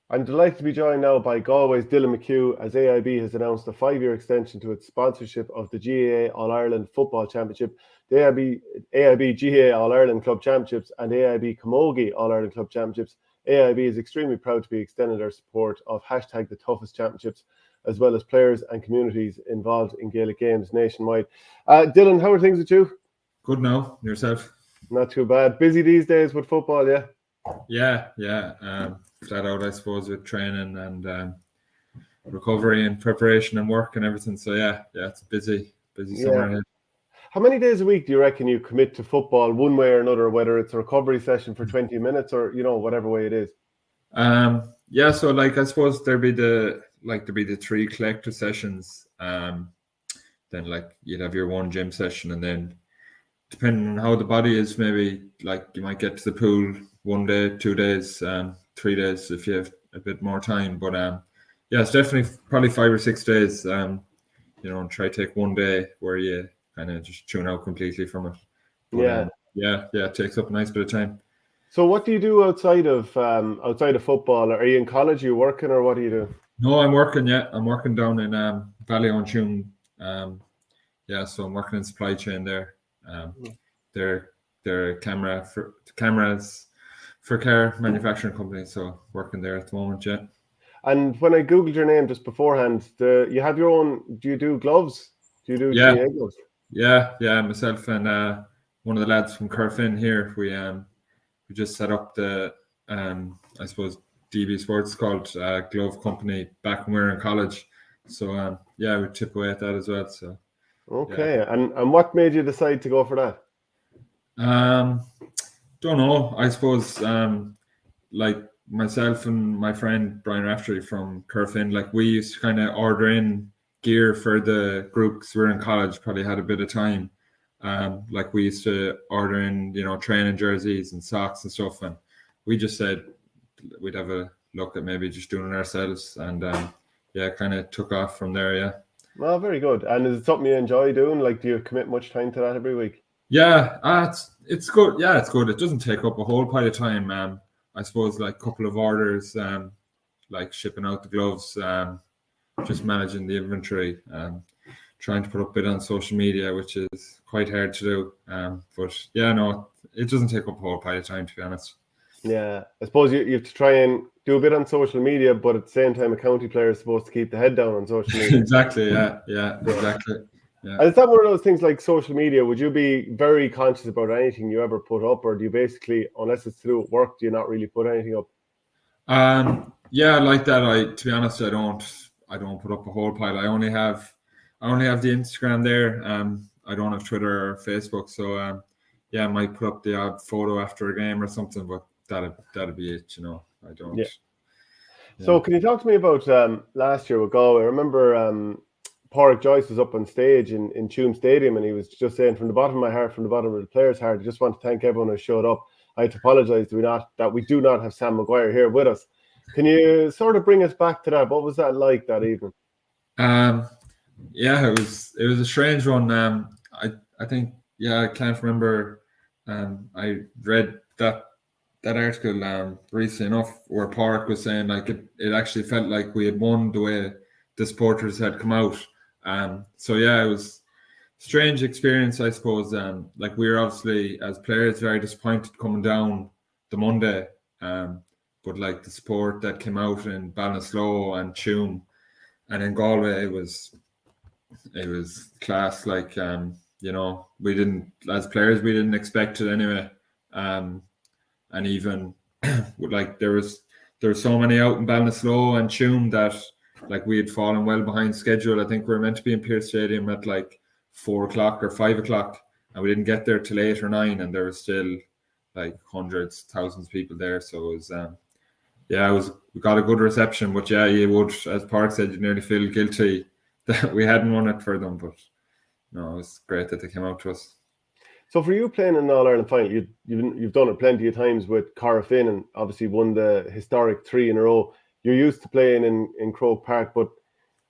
I'm delighted to be joined now by Galway's Dylan McHugh as AIB has announced a 5-year extension to its sponsorship of the GAA All-Ireland Football Championship, the AIB GAA All-Ireland Club Championships and AIB Camogie All-Ireland Club Championships. AIB is extremely proud to be extending their support of #the toughest championships, as well as players and communities involved in Gaelic games nationwide. Dylan, how are things with you? Good now, yourself? Not too bad. Busy these days with football, yeah? Yeah. Flat out, I suppose, with training and recovery and preparation and work and everything. So yeah, it's a busy summer ahead. How many days a week do you reckon you commit to football one way or another, whether it's a recovery session for 20 minutes or, whatever way it is? So like I suppose there'd be the 3 collective sessions. Then like you'd have your one gym session, and then depending on how the body is, maybe like you might get to the pool 1 day, 2 days, 3 days if you have a bit more time. But it's definitely probably 5 or 6 days. And try to take 1 day where you kind of just tune out completely from it. But, it takes up a nice bit of time. So what do you do outside of football? Are you in college? Are you working, or what do you do? No, I'm working. Yeah, I'm working down in Valley-on-Tune. So I'm working in supply chain there. They're cameras for car manufacturing companies. So working there at the moment. Yeah. And when I googled your name just beforehand, you have your own. Do you do gloves? Do you do GA gloves? Yeah. Myself and one of the lads from Corofin here, we just set up the I suppose DB Sports called glove company back when we were in college. So we chip away at that as well. So okay, and what made you decide to go for that? Don't know. I suppose like myself and my friend Brian Raftery from Corofin, like we used to kind of order in gear for the group because we were in college, probably had a bit of time. Like we used to order in, training jerseys and socks and stuff, and we just said we'd have a look at maybe just doing it ourselves, and kind of took off from there. Yeah. Well, very good. And is it something you enjoy doing? Like, do you commit much time to that every week? Yeah, it's good. Yeah, it's good. It doesn't take up a whole pile of time. I suppose like a couple of orders, like shipping out the gloves, just managing the inventory, trying to put up a bit on social media, which is quite hard to do. But it doesn't take up a whole pile of time, to be honest. Yeah, I suppose you have to try and do a bit on social media, but at the same time, a county player is supposed to keep the head down on social media. Exactly. Yeah. Exactly. Yeah. And is that one of those things like social media? Would you be very conscious about anything you ever put up, or do you basically, unless it's to do with work, do you not really put anything up? Like that. To be honest, I don't put up a whole pile. I only have the Instagram there. I don't have Twitter or Facebook, so I might put up the odd photo after a game or something, but that'll be it. I don't. Yeah. So can you talk to me about last year with Galway? I remember Pádraig Joyce was up on stage in Tuam Stadium, and he was just saying, from the bottom of my heart, from the bottom of the players' heart, I just want to thank everyone who showed up. I had to apologise that we do not have Sam Maguire here with us. Can you sort of bring us back to that? What was that like that evening? It was a strange one. I think I can't remember. I read that article recently enough where Pádraig was saying like it actually felt like we had won the way the supporters had come out. It was a strange experience, I suppose. Like we were obviously as players very disappointed coming down the Monday. But like the support that came out in Ballinasloe and Tuam and in Galway, it was class. Like we didn't, as players, we didn't expect it anyway. And even like there was so many out in Ballinasloe and Tuam that like we had fallen well behind schedule. I think we were meant to be in Pearse Stadium at like 4 o'clock or 5 o'clock, and we didn't get there till 8 or 9, and there was still like hundreds, thousands of people there. So it was we got a good reception, but you would, as Park said, you nearly feel guilty that we hadn't won it for them. But no, it was great that they came out to us. So for you playing in an All-Ireland final, you've done it plenty of times with Corofin and obviously won the historic 3 in a row. You're used to playing in Croke Park, but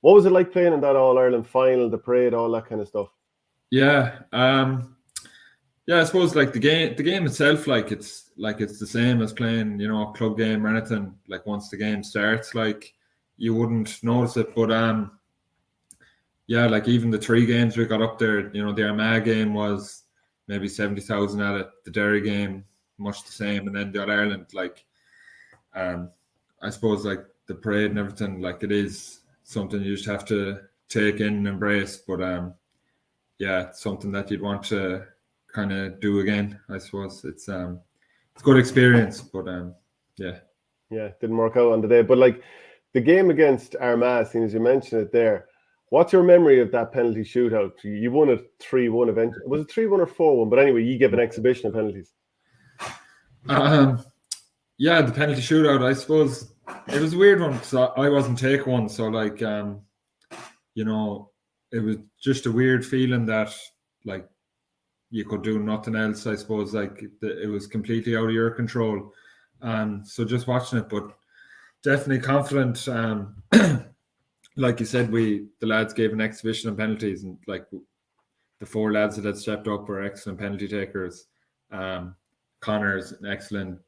what was it like playing in that All-Ireland final, the parade, all that kind of stuff? Yeah, I suppose like the game itself, like it's the same as playing, you know, a club game or anything. Like once the game starts, like you wouldn't notice it. But yeah, like even the 3 games we got up there, you know, the Armagh game was maybe 70,000 at it. The Derry game, much the same, and then the All Ireland, like, I suppose like the parade and everything, like it is something you just have to take in and embrace. But yeah, it's something that you'd want to kind of do again. I suppose it's a good experience, but yeah, didn't work out on the day. But like the game against Armagh, seeing as you mentioned it there, what's your memory of that penalty shootout? You won it 3-1 eventually. Was it 3-1 or 4-1? But anyway, you gave an exhibition of penalties. Yeah, the penalty shootout, I suppose it was a weird one because I wasn't taking one. So like, you know, it was just a weird feeling that like you could do nothing else. I suppose like it was completely out of your control. So just watching it, but definitely confident. Like you said, the lads gave an exhibition of penalties, and like the 4 lads that had stepped up were excellent penalty takers. Connor's excellent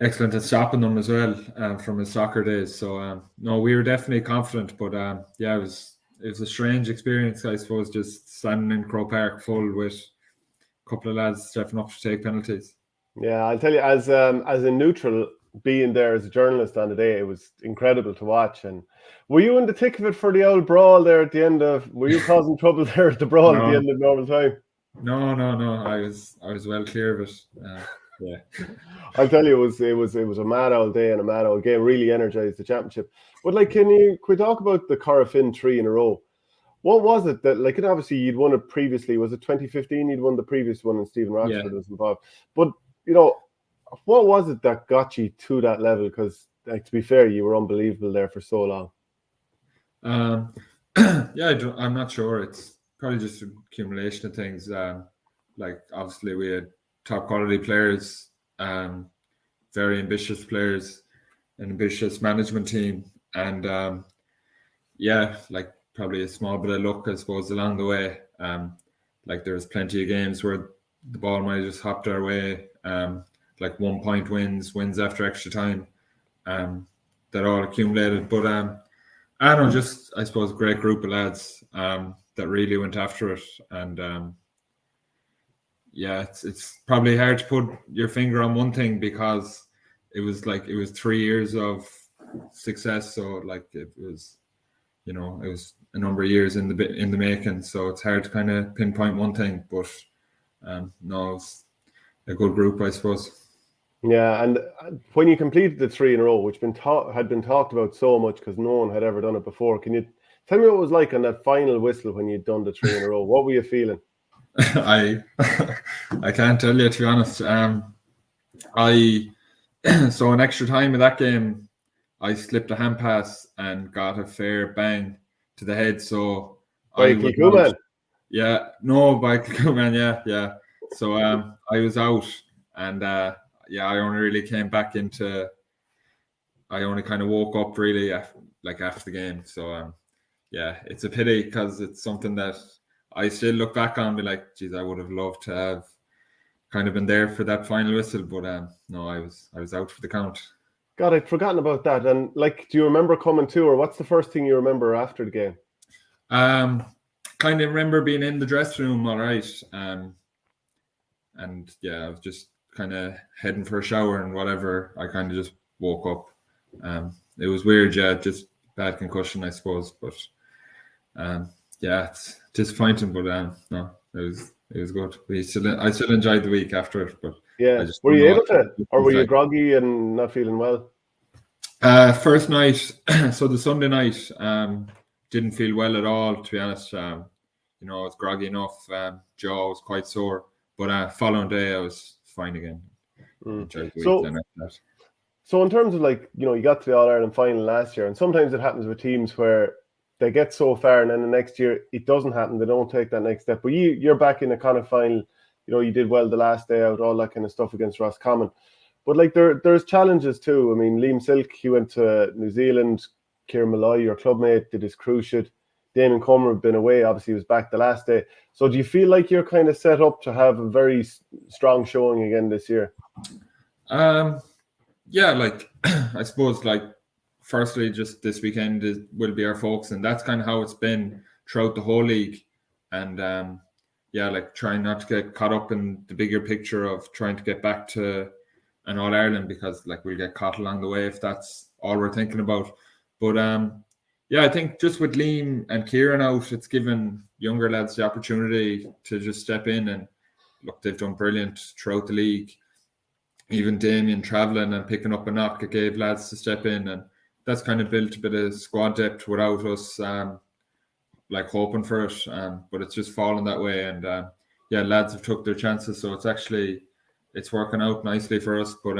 at stopping them as well from his soccer days. So no, we were definitely confident, but yeah, it was a strange experience, I suppose, just standing in Croke Park full with a couple of lads stepping up to take penalties. Yeah, I'll tell you, as a neutral, being there as a journalist on the day, it was incredible to watch. And were you in the thick of it for the old brawl there at the end of? Were you causing trouble there at the brawl at the end of normal time? No. I was well clear of it. Yeah, I'll tell you, it was a mad old day and a mad old game. Really energized the championship. But like, can we talk about the Corofin 3 in a row? What was it that, like, obviously you'd won it previously? Was it 2015? You'd won the previous one, and Stephen Roxford was involved. But you know, what was it that got you to that level? Because, like, to be fair, you were unbelievable there for so long. Yeah, I'm not sure. It's probably just an accumulation of things. Like, obviously, we had top quality players, very ambitious players, an ambitious management team, and yeah, like probably a small bit of luck, I suppose, along the way. Like there was plenty of games where the ball might have just hopped our way. Like 1 point wins after extra time. That all accumulated, but I don't know, just I suppose a great group of lads that really went after it, and yeah, it's probably hard to put your finger on one thing because it was 3 years of success. So like it was, you know, it was a number of years in the making. So it's hard to kind of pinpoint one thing, but no, it's a good group, I suppose. Yeah, and when you completed the 3 in a row, which had been talked about so much because no one had ever done it before, can you tell me what it was like on that final whistle when you'd done the 3 in a row? What were you feeling? I can't tell you, to be honest. So in extra time of that game, I slipped a hand pass and got a fair bang to the head. So by Kilcuman? Yeah, no, by Kilcuman, yeah. So I was out, and yeah, I only really came back into. I only kind of woke up really after the game. So yeah, it's a pity because it's something that I still look back on and be like, geez, I would have loved to have kind of been there for that final whistle, but no, I was out for the count. God, I'd forgotten about that. And like, do you remember coming to, or what's the first thing you remember after the game? Kind of remember being in the dressing room, all right, and yeah, I was just kind of heading for a shower and whatever. I kind of just woke up. It was weird, yeah, just bad concussion, I suppose, but yeah, it's disappointing, but no, it was good. I still enjoyed the week after it, but yeah, were you able to, or were you groggy and not feeling well? First night, so the Sunday night, didn't feel well at all, to be honest. You know, I was groggy enough. Jaw was quite sore, but following day I was fine again. Enjoyed the week then after that. So in terms of, like, you know, you got to the All-Ireland final last year, and sometimes it happens with teams where they get so far and then the next year it doesn't happen. They don't take that next step. But you're back in the kind of final, you know, you did well the last day out, all that kind of stuff against Roscommon. But like there's challenges too. I mean, Liam Silk, he went to New Zealand. Kieran Malloy, your clubmate, did his cruise shoot. Damon Comer had been away. Obviously, he was back the last day. So do you feel like you're kind of set up to have a very strong showing again this year? Yeah, like I suppose like firstly, just this weekend will be our focus, and that's kind of how it's been throughout the whole league. And yeah, like trying not to get caught up in the bigger picture of trying to get back to an All Ireland, because like we'll get caught along the way if that's all we're thinking about. But yeah, I think just with Liam and Kieran out, it's given younger lads the opportunity to just step in, and look, they've done brilliant throughout the league. Even Damien travelling and picking up a knock, it gave lads to step in, and that's kind of built a bit of squad depth without us like hoping for it, but it's just fallen that way. And yeah, lads have took their chances, so it's working out nicely for us. But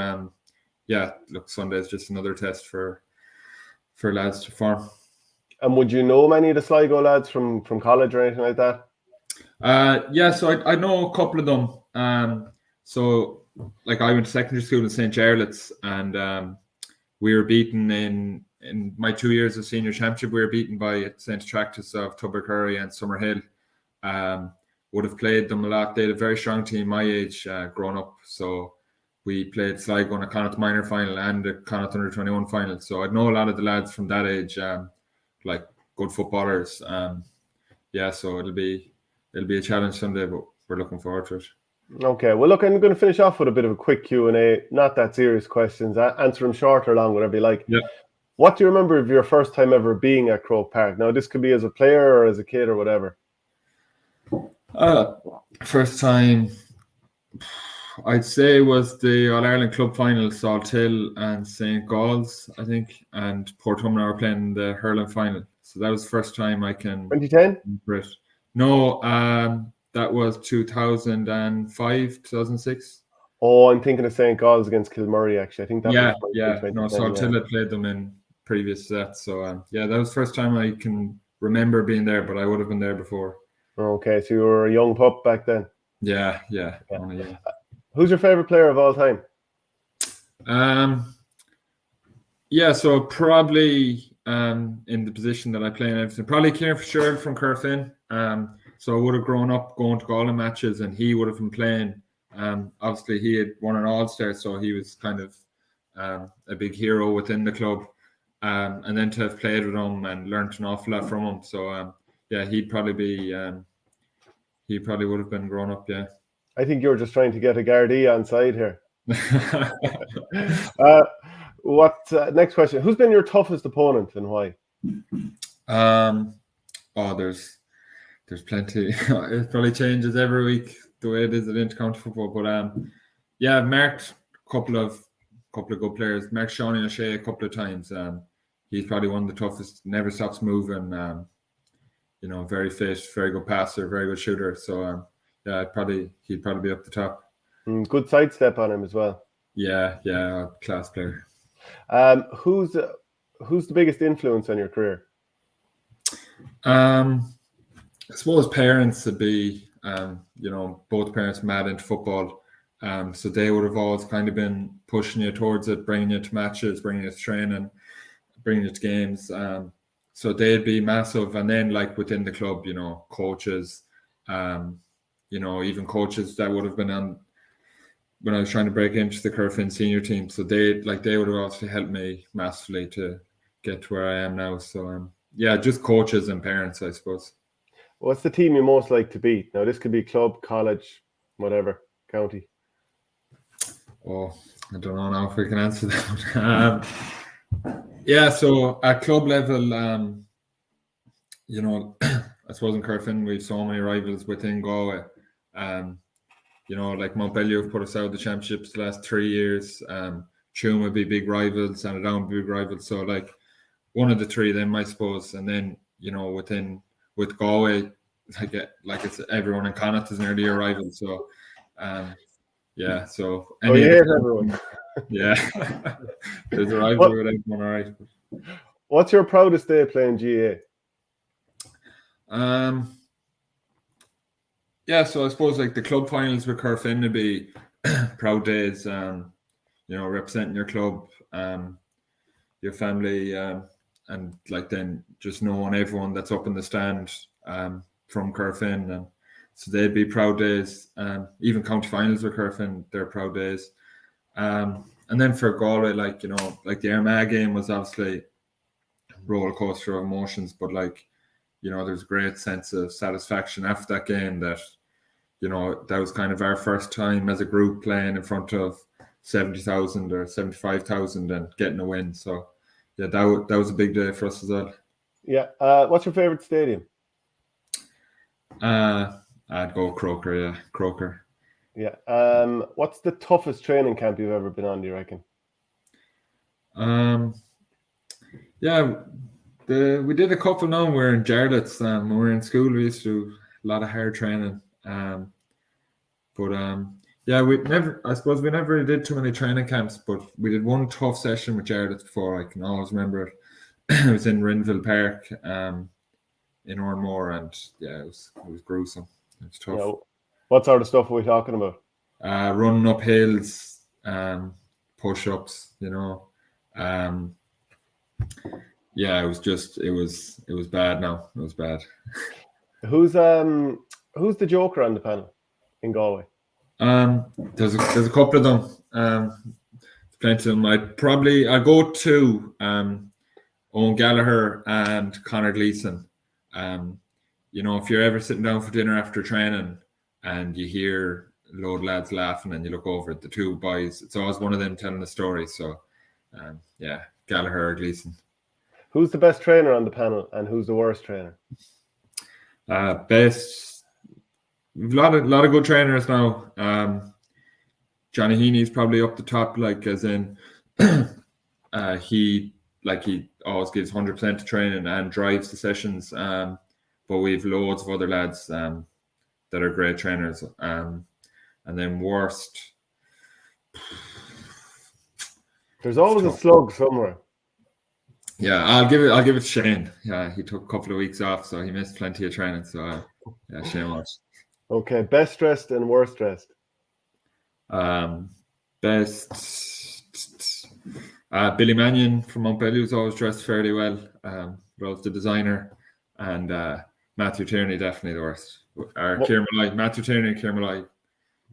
yeah, look, Sunday is just another test for lads to form. And would you know many of the Sligo lads from college or anything like that? Yeah, so I know a couple of them. So like I went to secondary school in St. Jarlath's, and we were beaten in my 2 years of senior championship. We were beaten by St. Attractus of Tubbercurry and Summerhill. Would have played them a lot. They had a very strong team my age growing up. So we played Sligo in a Connacht minor final and a Connacht under 21 final. So I know a lot of the lads from that age, like good footballers. Yeah, so it'll be a challenge someday, but we're looking forward to it. Okay, well, look, I'm going to finish off with a bit of a quick Q&A, not that serious questions. Answer them short or long, whatever you like. Yeah. What do you remember of your first time ever being at Croke Park? Now, this could be as a player or as a kid or whatever. First time, I'd say, was the All-Ireland Club final, Salthill and St. Gall's, I think, and Portumna were playing the hurling final. So that was the first time I can... 2010? No, that was 2005, 2006. Oh, I'm thinking of St. Gall's against Kilmurray, actually. I think that was... Yeah. No, Salthill had played them in previous sets. So, yeah, that was the first time I can remember being there, but I would have been there before. Okay, so you were a young pup back then. Yeah. Who's your favourite player of all time? Yeah, so probably in the position that I play in everything, probably Kieran Fitzgerald from Corofin. So I would have grown up going to Galway matches, and he would have been playing. Obviously, he had won an All-Star, so he was kind of a big hero within the club. And then to have played with him and learned an awful lot from him. So yeah, he probably would have been grown up. Yeah. I think you're just trying to get a Gardaí on side here. Next question? Who's been your toughest opponent and why? There's plenty. It probably changes every week the way it is at intercounty football. But yeah, I've marked a couple of good players. Marked Shawnee O'Shea a couple of times. He's probably one of the toughest. Never stops moving. Very fit, very good passer, very good shooter. So yeah, he'd probably be up the top. Good sidestep on him as well. Yeah, class player. Who's the biggest influence on your career? I suppose parents would be, both parents mad into football. So they would have always kind of been pushing you towards it, bringing you to matches, bringing you to training, bringing you to games. So they'd be massive. And then like within the club, coaches, even coaches that would have been on when I was trying to break into the Corofin senior team. So they would have obviously helped me massively to get to where I am now. So yeah, just coaches and parents, I suppose. What's the team you most like to beat? Now, this could be club, college, whatever, county. Oh, I don't know now if we can answer that. Yeah, so at club level, I suppose in Corofin we have so many rivals within Galway. Like Montpellier have put us out of the championships the last 3 years. Tuam would be big rivals, and Down would be big rivals. So like one of the three of them, I suppose. And then with Galway, like it's everyone in Connacht is nearly a rival. So yeah. So you hate everyone. Yeah, there's a rivalry with everyone, all right. What's your proudest day playing GAA? Yeah, so I suppose like the club finals with Corofin would be proud days. Representing your club, your family, like then just knowing everyone that's up in the stand from Corofin, and so they'd be proud days. Even county finals with Corofin, they're proud days. And then for Galway, like the Armagh game was obviously a roller coaster of emotions, but like there's a great sense of satisfaction after that game that that was kind of our first time as a group playing in front of 70,000 or 75,000 and getting a win. So yeah, that was a big day for us as well. Yeah. What's your favorite stadium? I'd go Croker. Yeah, Croker. Yeah. What's the toughest training camp you've ever been on, do you reckon? Yeah, we did a couple now. We're in Jarlath's. When we were in school, we used to do a lot of hard training. Yeah, I suppose we never really did too many training camps, but we did one tough session with Jarlath before. I can always remember it. It was in Rinville Park, in Ormore, and yeah, it was gruesome. It was tough. Yeah. What sort of stuff are we talking about? Running up hills, push-ups, yeah, it was bad now. It was bad. Who's the joker on the panel in Galway? There's a couple of them. Plenty of them. I'd go to Owen Gallagher and Conor Gleeson. If you're ever sitting down for dinner after training and you hear a load of lads laughing and you look over at the two boys, it's always one of them telling a story. So yeah, Gallagher or Gleeson. Who's the best trainer on the panel and who's the worst trainer? Best. We've a lot of good trainers now. Johnny Heaney's probably up the top, like as in he always gives 100% to training and drives the sessions. But we've loads of other lads that are great trainers. And then worst. There's always a slug somewhere. Yeah, I'll give it to Shane. Yeah, he took a couple of weeks off, so he missed plenty of training. So yeah, Shane watched. Okay, best dressed and worst dressed. Best. Billy Mannion from Montpellier was always dressed fairly well. Was the designer, and Matthew Tierney definitely the worst. Or Kieran Malloy, Matthew Tierney and Kieran Malloy.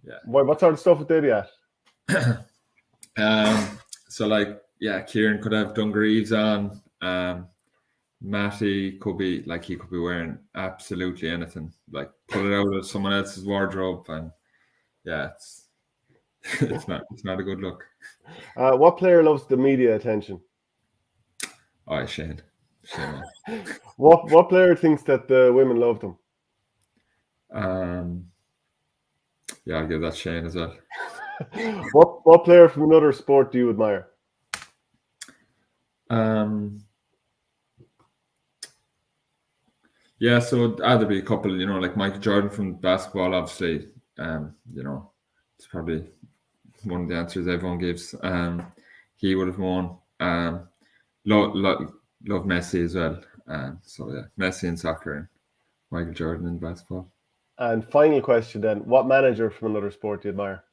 Yeah. What sort of stuff would they be at? So Kieran could have dungarees on. Matty could be wearing absolutely anything. Like pull it out of someone else's wardrobe, and yeah, it's not a good look. What player loves the media attention? Oh, Shane. What player thinks that the women love them? Yeah, I'll give that Shane as well. What player from another sport do you admire? Yeah, so either be a couple, like Michael Jordan from basketball, obviously. It's probably one of the answers everyone gives. He would have won. Love Messi as well. So yeah, Messi in soccer and Michael Jordan in basketball. And final question then: what manager from another sport do you admire?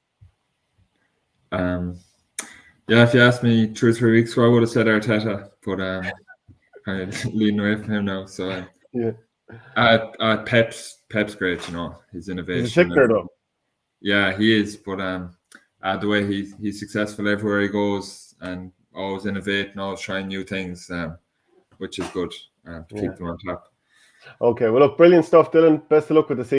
Yeah, if you asked me 2 or 3 weeks ago, I would have said Arteta, but I'm leaning away from him now. So yeah. Pep's great, his innovation. He's a sickner though. Yeah, he is, but the way he's successful everywhere he goes and always innovating, always trying new things, which is good to keep them on top. Okay, well look, brilliant stuff, Dylan. Best of luck with the season.